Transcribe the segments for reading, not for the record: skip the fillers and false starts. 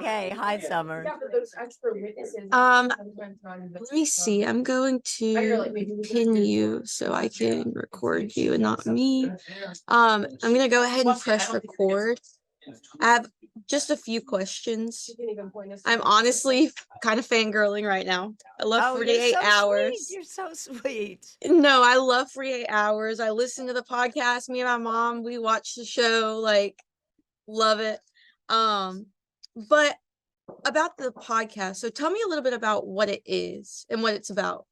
okay. Hi, Summer. Let me see. I'm going to pin you so I can record you and not me. I'm gonna go ahead and press record. I have just a few questions. I'm honestly kind of fangirling right now. I love Oh, you're 48 so hours. sweet. You're so sweet. No, I love 48 hours. I listen to the podcast. Me and my mom, we watch the show, like, love it. But about the podcast, so tell me a little bit about what it is and what it's about.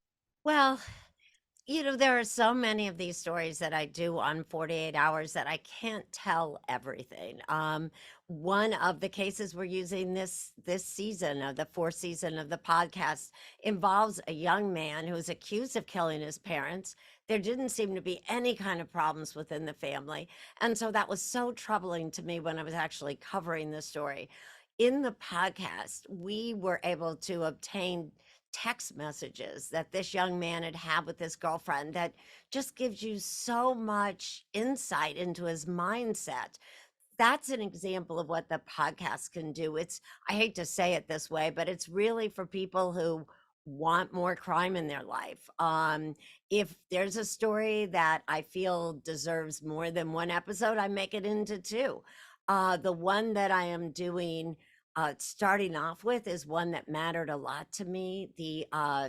Well, there are so many of these stories that I do on 48 hours that I can't tell everything. One of the cases we're using this season of the fourth season of the podcast involves a young man who was accused of killing his parents. There didn't seem to be any kind of problems within the family. And so that was so troubling to me when I was actually covering the story. In the podcast, we were able to obtain text messages that this young man had had with his girlfriend that just gives you so much insight into his mindset. That's an example of what the podcast can do. I hate to say it this way, but it's really for people who want more crime in their life. If there's a story that I feel deserves more than one episode, I make it into two. The one that I am doing starting off with is one that mattered a lot to me. The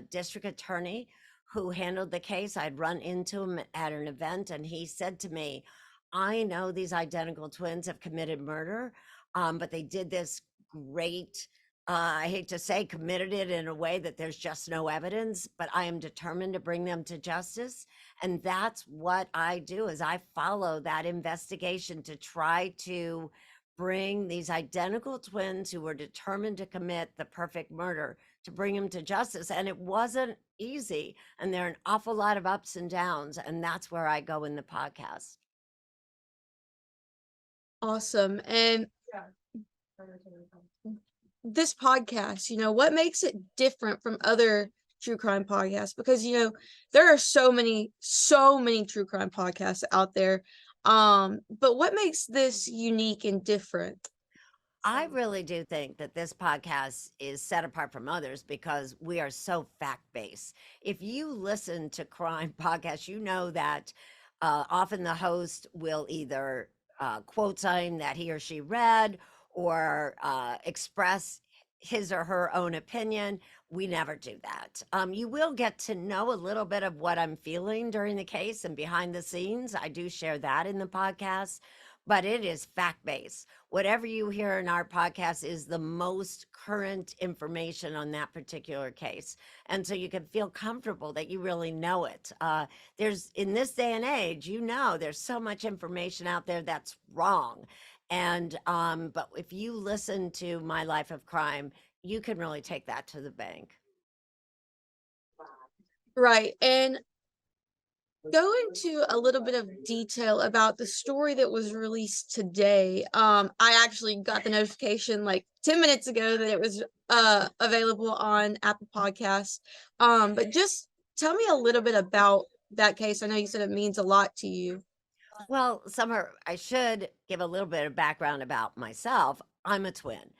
district attorney who handled the case, I'd run into him at an event, and he said to me, I know these identical twins have committed murder, but they did this great, I hate to say, committed it in a way that there's just no evidence, but I am determined to bring them to justice. And that's what I do, is I follow that investigation to try to bring these identical twins who were determined to commit the perfect murder, to bring them to justice. And it wasn't easy. And there are an awful lot of ups and downs. And that's where I go in the podcast. Awesome. And this podcast, what makes it different from other true crime podcasts? Because, there are so many true crime podcasts out there. But what makes this unique and different? I really do think that this podcast is set apart from others because we are so fact-based. If you listen to crime podcasts, you know that often the host will either quote something that he or she read or express his or her own opinion. We never do that. You will get to know a little bit of what I'm feeling during the case and behind the scenes. I do share that in the podcast, but it is fact-based. Whatever you hear in our podcast is the most current information on that particular case. And so you can feel comfortable that you really know it. There's, in this day and age, there's so much information out there that's wrong. And, but if you listen to My Life of Crime, you can really take that to the bank. Right. And go into a little bit of detail about the story that was released today. I actually got the notification like 10 minutes ago that it was available on Apple Podcasts. But just tell me a little bit about that case. I know you said it means a lot to you. Well, Summer, I should give a little bit of background about myself. I'm a twin,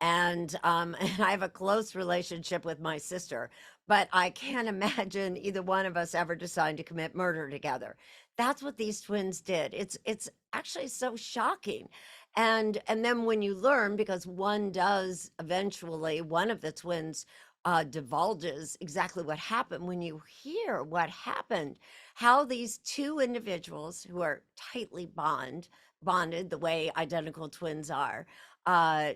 and and I have a close relationship with my sister, but I can't imagine either one of us ever deciding to commit murder together. That's what these twins did. It's actually so shocking. And then when you learn, because one does eventually, one of the twins divulges exactly what happened. When you hear what happened, how these two individuals who are tightly bonded the way identical twins are, uh,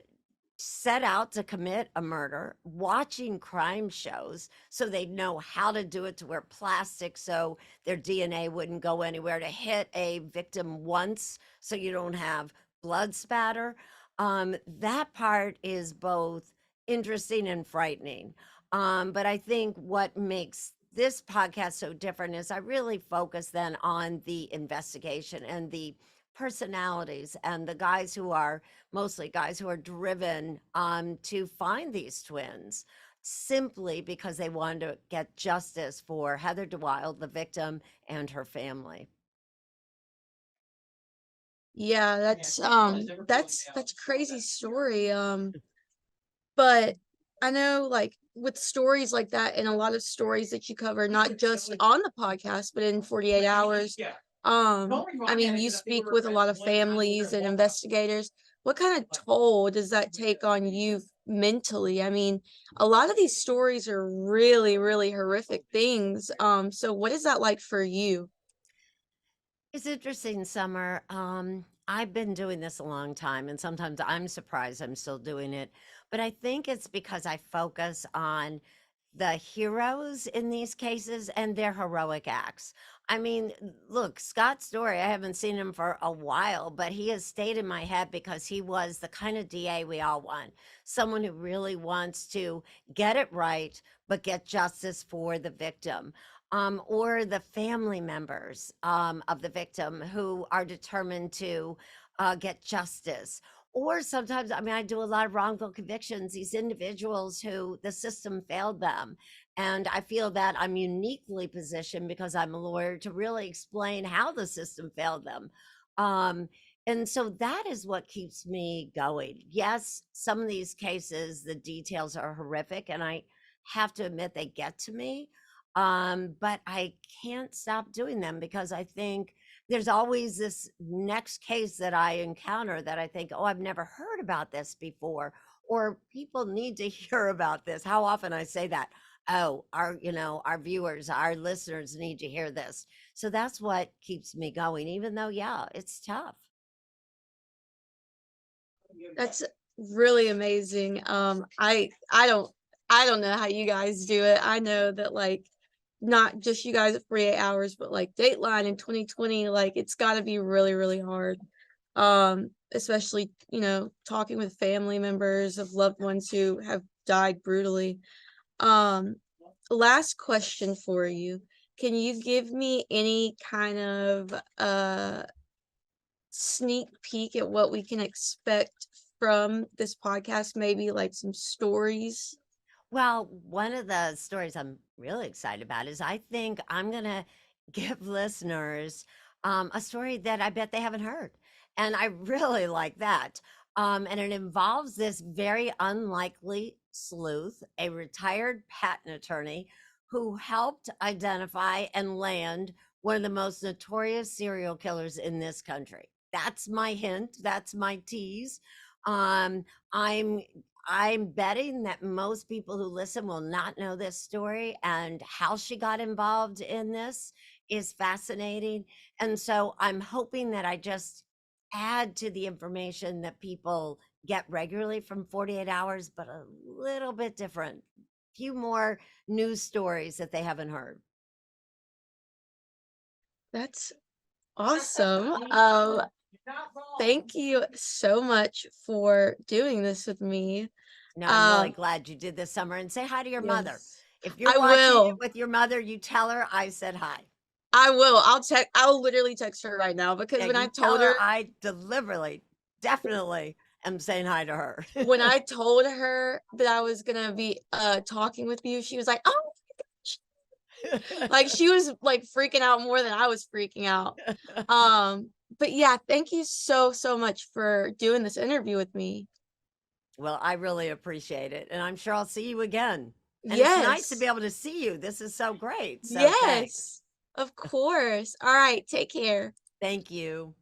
set out to commit a murder, watching crime shows so they'd know how to do it, to wear plastic so their DNA wouldn't go anywhere, to hit a victim once so you don't have blood spatter. That part is both interesting and frightening. But I think what makes this podcast so different is I really focus then on the investigation and the personalities and the guys who are mostly guys who are driven to find these twins simply because they wanted to get justice for Heather DeWild, the victim, and her family. Yeah, that's crazy story. But I know, like, with stories like that and a lot of stories that you cover, not just on the podcast, but in 48 hours, I mean, you speak with a lot of families and investigators. What kind of toll does that take on you mentally? I mean, a lot of these stories are really, really horrific things. So what is that like for you? It's interesting, Summer. I've been doing this a long time, and sometimes I'm surprised I'm still doing it. But I think it's because I focus on the heroes in these cases and their heroic acts. I mean, look, Scott Story, I haven't seen him for a while, but he has stayed in my head because he was the kind of DA we all want. Someone who really wants to get it right, but get justice for the victim. Or the family members of the victim who are determined to get justice. Or sometimes, I mean, I do a lot of wrongful convictions, these individuals who the system failed them. And I feel that I'm uniquely positioned because I'm a lawyer to really explain how the system failed them. Um, and so that is what keeps me going. Yes, some of these cases, the details are horrific, and I have to admit they get to me. But I can't stop doing them because I think there's always this next case that I encounter that I think, oh, I've never heard about this before, or people need to hear about this. How often I say that, oh, our viewers, our listeners need to hear this. So that's what keeps me going, even though, yeah, it's tough. That's really amazing. I don't know how you guys do it. I know that, like, not just you guys at 48 hours, but like Dateline in 2020, like it's got to be really, really hard. Especially, talking with family members of loved ones who have died brutally. Um, Last question for you. Can you give me any kind of sneak peek at what we can expect from this podcast, maybe like some stories? Well, one of the stories I'm really excited about is I think I'm going to give listeners a story that I bet they haven't heard. And I really like that. And it involves this very unlikely sleuth, a retired patent attorney who helped identify and land one of the most notorious serial killers in this country. That's my hint. That's my tease. Um, I'm I'm betting that most people who listen will not know this story, and how she got involved in this is fascinating. And so I'm hoping that I just add to the information that people get regularly from 48 hours, but a little bit different. Few more news stories that they haven't heard. That's awesome. Thank you so much for doing this with me. No, I'm really Um, glad you did this, Summer, and say hi to your mother. yes, If you're I watching it will. with your mother, you tell her I said hi. I will. I'll literally text her right now because Yeah, when I you tell told her her I deliberately, definitely am saying hi to her. when I told her that I was gonna be talking with you, she was like, "Oh," like she was like freaking out more than I was freaking out. But yeah, thank you so, so much for doing this interview with me. Well, I really appreciate it, and I'm sure I'll see you again. And it's nice to be Yes. able to see you. This is so great. So thanks. Yes. Of course. All right, take care. Thank you.